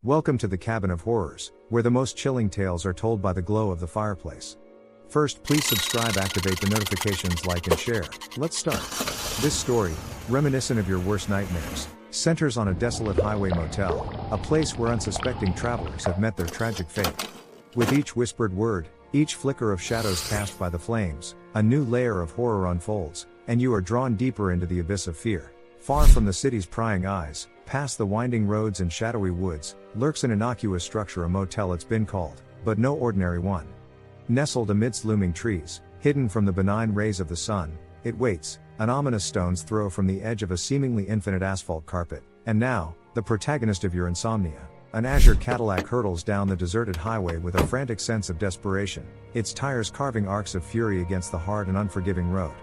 Welcome to the Cabin of Horrors, where the most chilling tales are told by the glow of the fireplace. First, please subscribe, activate the notifications, like and share. Let's start. This story, reminiscent of your worst nightmares, centers on a desolate highway motel, a place where unsuspecting travelers have met their tragic fate. With each whispered word, each flicker of shadows cast by the flames, a new layer of horror unfolds, and you are drawn deeper into the abyss of fear. Far from the city's prying eyes, past the winding roads and shadowy woods, lurks an innocuous structure, a motel it's been called, but no ordinary one. Nestled amidst looming trees, hidden from the benign rays of the sun, it waits, an ominous stone's throw from the edge of a seemingly infinite asphalt carpet. And now, the protagonist of your insomnia. An azure Cadillac hurtles down the deserted highway with a frantic sense of desperation, its tires carving arcs of fury against the hard and unforgiving road.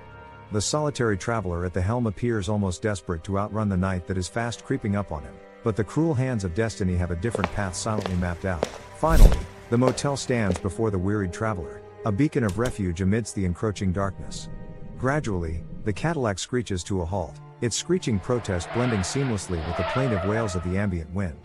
The solitary traveler at the helm appears almost desperate to outrun the night that is fast creeping up on him, but the cruel hands of destiny have a different path silently mapped out. Finally, the motel stands before the wearied traveler, a beacon of refuge amidst the encroaching darkness. Gradually, the Cadillac screeches to a halt, its screeching protest blending seamlessly with the plaintive wails of the ambient wind.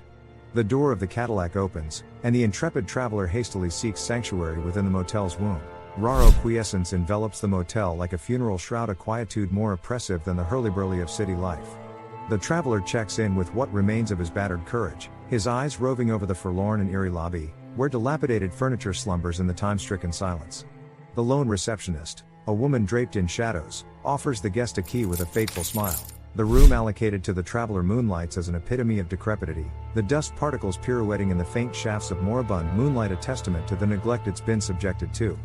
The door of the Cadillac opens, and the intrepid traveler hastily seeks sanctuary within the motel's womb. Raro quiescence envelops the motel like a funeral shroud, a quietude more oppressive than the hurly-burly of city life. The traveler checks in with what remains of his battered courage, his eyes roving over the forlorn and eerie lobby, where dilapidated furniture slumbers in the time-stricken silence. The lone receptionist, a woman draped in shadows, offers the guest a key with a fateful smile. The room allocated to the traveler moonlights as an epitome of decrepitude, the dust particles pirouetting in the faint shafts of moribund moonlight, a testament to the neglect it's been subjected to.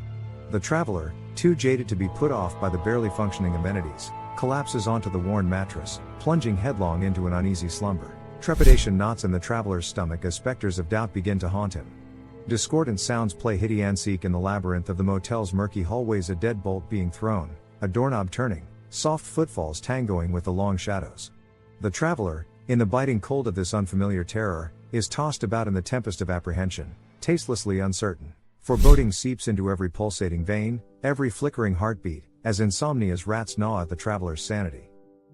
The traveler, too jaded to be put off by the barely functioning amenities, collapses onto the worn mattress, plunging headlong into an uneasy slumber. Trepidation knots in the traveler's stomach as specters of doubt begin to haunt him. Discordant sounds play hide and seek in the labyrinth of the motel's murky hallways, a deadbolt being thrown, a doorknob turning, soft footfalls tangoing with the long shadows. The traveler, in the biting cold of this unfamiliar terror, is tossed about in the tempest of apprehension, tastelessly uncertain. Foreboding seeps into every pulsating vein, every flickering heartbeat, as insomnia's rats gnaw at the traveler's sanity.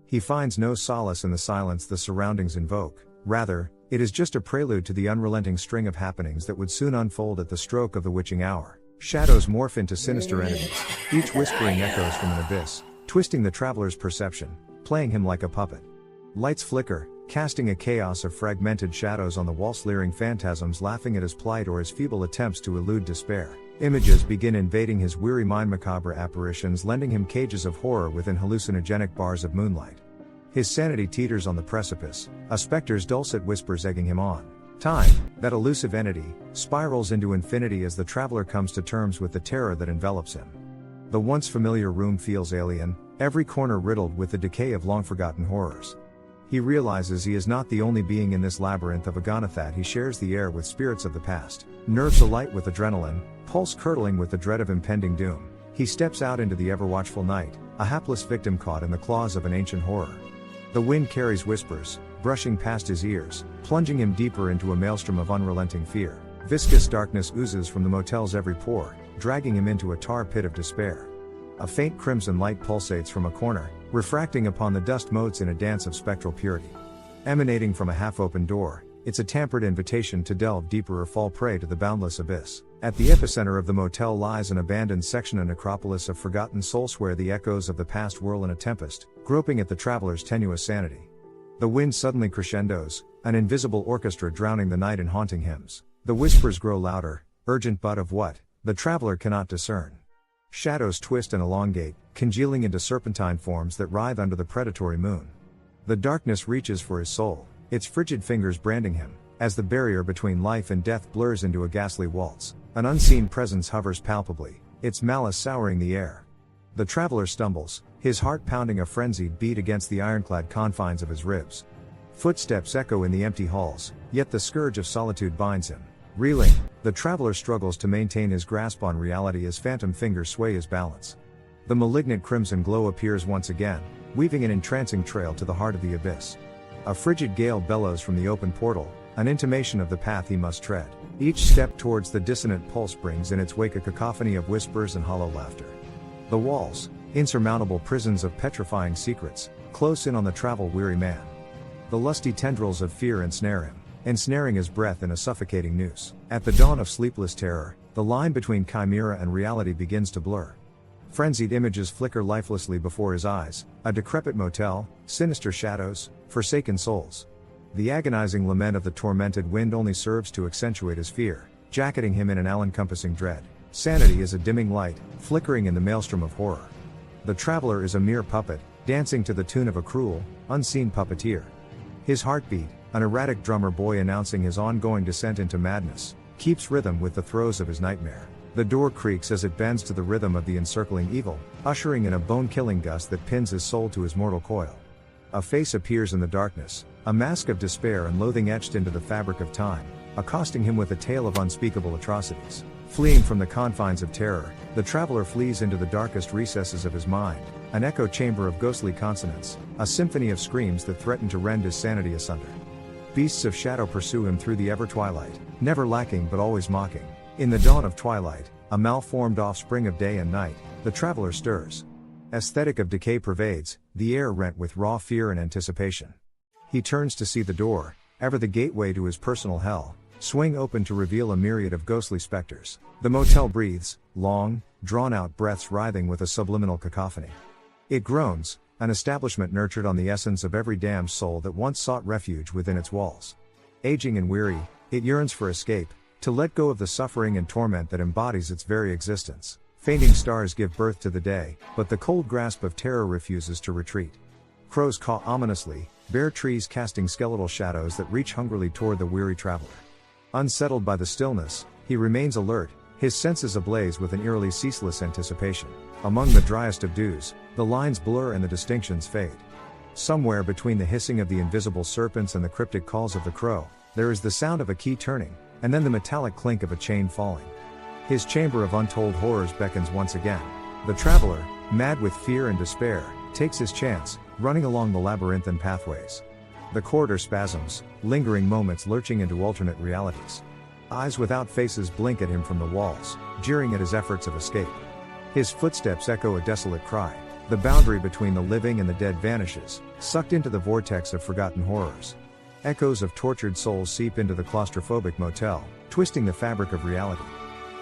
He finds no solace in the silence the surroundings invoke, rather, it is just a prelude to the unrelenting string of happenings that would soon unfold at the stroke of the witching hour. Shadows morph into sinister entities, each whispering echoes from an abyss, twisting the traveler's perception, playing him like a puppet. Lights flicker, casting a chaos of fragmented shadows on the walls, leering phantasms laughing at his plight or his feeble attempts to elude despair. Images begin invading his weary mind, macabre apparitions lending him cages of horror within hallucinogenic bars of moonlight. His sanity teeters on the precipice, a specter's dulcet whispers egging him on. Time, that elusive entity, spirals into infinity as the traveler comes to terms with the terror that envelops him. The once familiar room feels alien, every corner riddled with the decay of long-forgotten horrors. He realizes he is not the only being in this labyrinth of Agonathat. He shares the air with spirits of the past, nerves alight with adrenaline, pulse curdling with the dread of impending doom. He steps out into the ever-watchful night, a hapless victim caught in the claws of an ancient horror. The wind carries whispers, brushing past his ears, plunging him deeper into a maelstrom of unrelenting fear. Viscous darkness oozes from the motel's every pore, dragging him into a tar pit of despair. A faint crimson light pulsates from a corner, refracting upon the dust motes in a dance of spectral purity. Emanating from a half-open door, it's a tampered invitation to delve deeper or fall prey to the boundless abyss. At the epicenter of the motel lies an abandoned section, a necropolis of forgotten souls where the echoes of the past whirl in a tempest, groping at the traveler's tenuous sanity. The wind suddenly crescendos, an invisible orchestra drowning the night in haunting hymns. The whispers grow louder, urgent, but of what, the traveler cannot discern. Shadows twist and elongate, congealing into serpentine forms that writhe under the predatory moon. The darkness reaches for his soul, its frigid fingers branding him, as the barrier between life and death blurs into a ghastly waltz. An unseen presence hovers palpably, its malice souring the air. The traveler stumbles, his heart pounding a frenzied beat against the ironclad confines of his ribs. Footsteps echo in the empty halls, yet the scourge of solitude binds him. Reeling, the traveler struggles to maintain his grasp on reality as phantom fingers sway his balance. The malignant crimson glow appears once again, weaving an entrancing trail to the heart of the abyss. A frigid gale bellows from the open portal, an intimation of the path he must tread. Each step towards the dissonant pulse brings in its wake a cacophony of whispers and hollow laughter. The walls, insurmountable prisons of petrifying secrets, close in on the travel-weary man. The lusty tendrils of fear ensnare him. ensnaring his breath in a suffocating noose. At the dawn of sleepless terror, the line between chimera and reality begins to blur. Frenzied images flicker lifelessly before his eyes, a decrepit motel, sinister shadows, forsaken souls. The agonizing lament of the tormented wind only serves to accentuate his fear, jacketing him in an all-encompassing dread. Sanity is a dimming light, flickering in the maelstrom of horror. The traveler is a mere puppet, dancing to the tune of a cruel, unseen puppeteer. His heartbeat, an erratic drummer boy announcing his ongoing descent into madness, keeps rhythm with the throes of his nightmare. The door creaks as it bends to the rhythm of the encircling evil, ushering in a bone-killing gust that pins his soul to his mortal coil. A face appears in the darkness, a mask of despair and loathing etched into the fabric of time, accosting him with a tale of unspeakable atrocities. Fleeing from the confines of terror, the traveler flees into the darkest recesses of his mind, an echo chamber of ghostly consonants, a symphony of screams that threaten to rend his sanity asunder. Beasts of shadow pursue him through the ever-twilight, never lacking but always mocking. In the dawn of twilight, a malformed offspring of day and night, the traveler stirs. Aesthetic of decay pervades, the air rent with raw fear and anticipation. He turns to see the door, ever the gateway to his personal hell, swing open to reveal a myriad of ghostly specters. The motel breathes, long, drawn-out breaths writhing with a subliminal cacophony. It groans, an establishment nurtured on the essence of every damned soul that once sought refuge within its walls. Aging and weary, it yearns for escape, to let go of the suffering and torment that embodies its very existence. Fainting stars give birth to the day, but the cold grasp of terror refuses to retreat. Crows caw ominously, bare trees casting skeletal shadows that reach hungrily toward the weary traveler. Unsettled by the stillness, he remains alert, his senses ablaze with an eerily ceaseless anticipation. Among the driest of dews, the lines blur and the distinctions fade. Somewhere between the hissing of the invisible serpents and the cryptic calls of the crow, there is the sound of a key turning, and then the metallic clink of a chain falling. His chamber of untold horrors beckons once again. The traveler, mad with fear and despair, takes his chance, running along the labyrinthine pathways. The corridor spasms, lingering moments lurching into alternate realities. Eyes without faces blink at him from the walls, jeering at his efforts of escape. His footsteps echo a desolate cry. The boundary between the living and the dead vanishes, sucked into the vortex of forgotten horrors. Echoes of tortured souls seep into the claustrophobic motel, twisting the fabric of reality.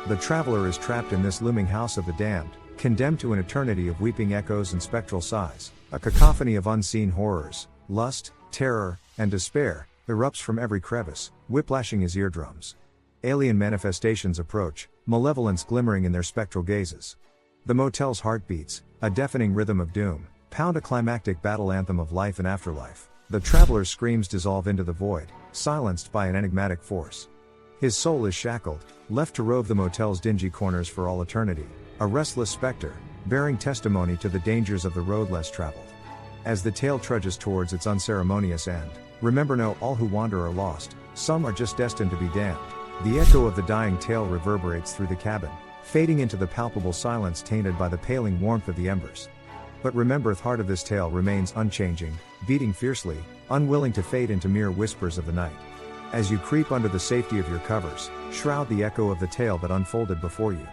The traveler is trapped in this looming house of the damned, condemned to an eternity of weeping echoes and spectral sighs. A cacophony of unseen horrors, lust, terror, and despair, erupts from every crevice, whiplashing his eardrums. Alien manifestations approach, malevolence glimmering in their spectral gazes. The motel's heartbeats, a deafening rhythm of doom, pound a climactic battle anthem of life and afterlife. The traveler's screams dissolve into the void, silenced by an enigmatic force. His soul is shackled, left to rove the motel's dingy corners for all eternity, a restless specter, bearing testimony to the dangers of the road less traveled. As the tale trudges towards its unceremonious end, remember no, all who wander are lost, some are just destined to be damned. The echo of the dying tale reverberates through the cabin, fading into the palpable silence tainted by the paling warmth of the embers. But remember, the heart of this tale remains unchanging, beating fiercely, unwilling to fade into mere whispers of the night. As you creep under the safety of your covers, shroud the echo of the tale that unfolded before you.